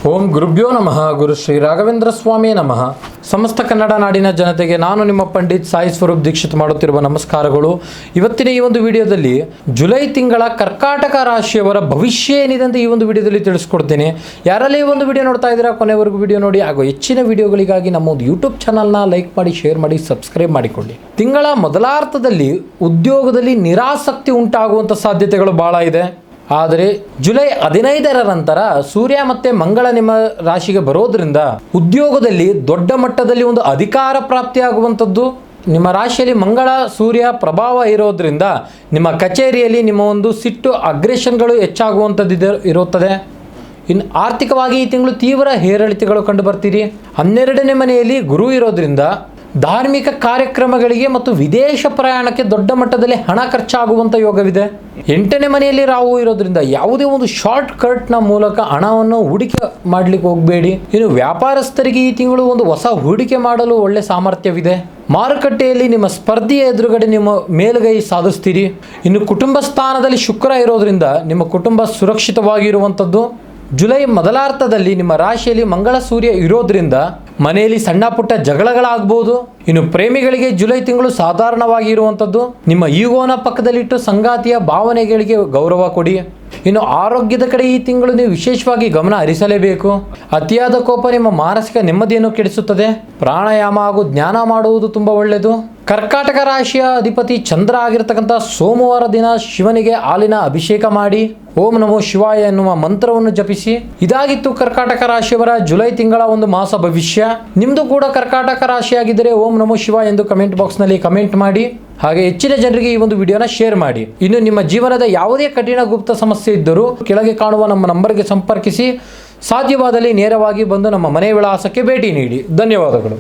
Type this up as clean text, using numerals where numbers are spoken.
ಓಂ ಗುರುಭ್ಯೋ ನಮಃ. ಗುರು ಶ್ರೀ ರಾಘವೇಂದ್ರ ಸ್ವಾಮಿ ನಮಃ. ಸಮಸ್ತ ಕನ್ನಡ ನಾಡಿನ ಜನತೆಗೆ ನಾನು ನಿಮ್ಮ ಪಂಡಿತ್ ಸಾಯಿ ಸ್ವರೂಪ್ ದೀಕ್ಷಿತ್ ಮಾಡುತ್ತಿರುವ ನಮಸ್ಕಾರಗಳು. ಇವತ್ತಿನ ಈ ಒಂದು ವಿಡಿಯೋದಲ್ಲಿ ಜುಲೈ ತಿಂಗಳ ಕರ್ಕಾಟಕ ರಾಶಿಯವರ ಭವಿಷ್ಯ ಏನಿದೆ ಅಂತ ಈ ಒಂದು ವಿಡಿಯೋದಲ್ಲಿ ತಿಳಿಸ್ಕೊಡ್ತೇನೆ. ಯಾರಲ್ಲಿ ಈ ಒಂದು ವಿಡಿಯೋ ನೋಡ್ತಾ ಇದ್ದೀರಾ ಕೊನೆವರೆಗೂ ವಿಡಿಯೋ ನೋಡಿ. ಹಾಗೂ ಹೆಚ್ಚಿನ ವಿಡಿಯೋಗಳಿಗಾಗಿ ನಮ್ಮ ಒಂದು ಯೂಟ್ಯೂಬ್ ಚಾನಲ್ನ ಲೈಕ್ ಮಾಡಿ, ಶೇರ್ ಮಾಡಿ, ಸಬ್ಸ್ಕ್ರೈಬ್ ಮಾಡಿಕೊಳ್ಳಿ. ತಿಂಗಳ ಮೊದಲಾರ್ಧದಲ್ಲಿ ಉದ್ಯೋಗದಲ್ಲಿ ನಿರಾಸಕ್ತಿ ಉಂಟಾಗುವಂಥ ಸಾಧ್ಯತೆಗಳು ಬಹಳ ಇದೆ. ಆದರೆ ಜುಲೈ 15ರ ನಂತರ ಸೂರ್ಯ ಮತ್ತೆ ಮಂಗಳ ನಿಮ್ಮ ರಾಶಿಗೆ ಬರೋದ್ರಿಂದ ಉದ್ಯೋಗದಲ್ಲಿ ದೊಡ್ಡ ಮಟ್ಟದಲ್ಲಿ ಒಂದು ಅಧಿಕಾರ ಪ್ರಾಪ್ತಿಯಾಗುವಂಥದ್ದು. ನಿಮ್ಮ ರಾಶಿಯಲ್ಲಿ ಮಂಗಳ ಸೂರ್ಯ ಪ್ರಭಾವ ಇರೋದ್ರಿಂದ ನಿಮ್ಮ ಕಚೇರಿಯಲ್ಲಿ ನಿಮ್ಮ ಒಂದು ಸಿಟ್ಟು ಅಗ್ರೆಷನ್ಗಳು ಹೆಚ್ಚಾಗುವಂಥದ್ದು ಇರುತ್ತದೆ. ಇನ್ನು ಆರ್ಥಿಕವಾಗಿ ಈ ತಿಂಗಳು ತೀವ್ರ ಏರಿಳಿತಗಳು ಕಂಡು ಬರ್ತೀರಿ. 12ನೇ ಮನೆಯಲ್ಲಿ ಗುರು ಇರೋದ್ರಿಂದ ಧಾರ್ಮಿಕ ಕಾರ್ಯಕ್ರಮಗಳಿಗೆ ಮತ್ತು ವಿದೇಶ ಪ್ರಯಾಣಕ್ಕೆ ದೊಡ್ಡ ಮಟ್ಟದಲ್ಲಿ ಹಣ ಖರ್ಚಾಗುವಂಥ ಯೋಗವಿದೆ. 8ನೇ ಮನೆಯಲ್ಲಿ ರಾಹು ಇರೋದ್ರಿಂದ ಯಾವುದೇ ಒಂದು ಶಾರ್ಟ್ ಕಟ್ನ ಮೂಲಕ ಹಣವನ್ನು ಹೂಡಿಕೆ ಮಾಡಲಿಕ್ಕೆ ಹೋಗಬೇಡಿ. ಇನ್ನು ವ್ಯಾಪಾರಸ್ಥರಿಗೆ ಈ ತಿಂಗಳು ಒಂದು ಹೊಸ ಹೂಡಿಕೆ ಮಾಡಲು ಒಳ್ಳೆ ಸಾಮರ್ಥ್ಯವಿದೆ. ಮಾರುಕಟ್ಟೆಯಲ್ಲಿ ನಿಮ್ಮ ಸ್ಪರ್ಧೆಯ ಎದುರುಗಡೆ ನಿಮ್ಮ ಮೇಲುಗೈ ಸಾಧಿಸ್ತೀರಿ. ಇನ್ನು ಕುಟುಂಬ ಸ್ಥಾನದಲ್ಲಿ ಶುಕ್ರ ಇರೋದ್ರಿಂದ ನಿಮ್ಮ ಕುಟುಂಬ ಸುರಕ್ಷಿತವಾಗಿರುವಂಥದ್ದು. ಜುಲೈ ಮೊದಲಾರ್ಧದಲ್ಲಿ ನಿಮ್ಮ ರಾಶಿಯಲ್ಲಿ ಮಂಗಳ ಸೂರ್ಯ ಇರೋದ್ರಿಂದ ಮನೆಯಲ್ಲಿ ಸಣ್ಣ ಪುಟ್ಟ ಜಗಳಗಳಾಗ್ಬೋದು. ಇನ್ನು ಪ್ರೇಮಿಗಳಿಗೆ ಜುಲೈ ತಿಂಗಳು ಸಾಧಾರಣವಾಗಿ ಇರುವಂಥದ್ದು. ನಿಮ್ಮ ಈಗೋನ ಪಕ್ಕದಲ್ಲಿಟ್ಟು ಸಂಗಾತಿಯ ಭಾವನೆಗಳಿಗೆ ಗೌರವ ಕೊಡಿ. ಇನ್ನು ಆರೋಗ್ಯದ ಕಡೆ ಈ ತಿಂಗಳು ನೀವು ವಿಶೇಷವಾಗಿ ಗಮನ ಹರಿಸಲೇಬೇಕು. ಅತಿಯಾದ ಕೋಪ ನಿಮ್ಮ ಮಾನಸಿಕ ನೆಮ್ಮದಿಯನ್ನು ಕೆಡಿಸುತ್ತದೆ. ಪ್ರಾಣಾಯಾಮ ಹಾಗೂ ಜ್ಞಾನ ಮಾಡುವುದು ತುಂಬ ಒಳ್ಳೆಯದು. ಕರ್ಕಾಟಕ ರಾಶಿಯ ಅಧಿಪತಿ ಚಂದ್ರ ಆಗಿರತಕ್ಕಂಥ ಸೋಮವಾರ ದಿನ ಶಿವನಿಗೆ ಹಾಲಿನ ಅಭಿಷೇಕ ಮಾಡಿ ಓಂ ನಮೋ ಶಿವಾಯ ಎನ್ನುವ ಮಂತ್ರವನ್ನು ಜಪಿಸಿ. ಇದಾಗಿತ್ತು ಕರ್ಕಾಟಕ ರಾಶಿಯವರ ಜುಲೈ ತಿಂಗಳ ಒಂದು ಮಾಸ ಭವಿಷ್ಯ. ನಿಮ್ಮದು ಕೂಡ ಕರ್ಕಾಟಕ ರಾಶಿಯಾಗಿದ್ದರೆ ಓಂ ನಮೋ ಶಿವಾಯ ಎಂದು ಕಮೆಂಟ್ ಬಾಕ್ಸ್ನಲ್ಲಿ ಕಮೆಂಟ್ ಮಾಡಿ. ಹಾಗೆ ಹೆಚ್ಚಿನ ಜನರಿಗೆ ಈ ಒಂದು ವಿಡಿಯೋನ ಶೇರ್ ಮಾಡಿ. ಇನ್ನು ನಿಮ್ಮ ಜೀವನದ ಯಾವುದೇ ಕಠಿಣ ಗುಪ್ತ ಸಮಸ್ಯೆ ಇದ್ದರೂ ಕೆಳಗೆ ಕಾಣುವ ನಮ್ಮ ನಂಬರ್ಗೆ ಸಂಪರ್ಕಿಸಿ. ಸಾಧ್ಯವಾದಲ್ಲಿ ನೇರವಾಗಿ ಬಂದು ನಮ್ಮ ಮನೆ ವಿಳಾಸಕ್ಕೆ ಭೇಟಿ ನೀಡಿ. ಧನ್ಯವಾದಗಳು.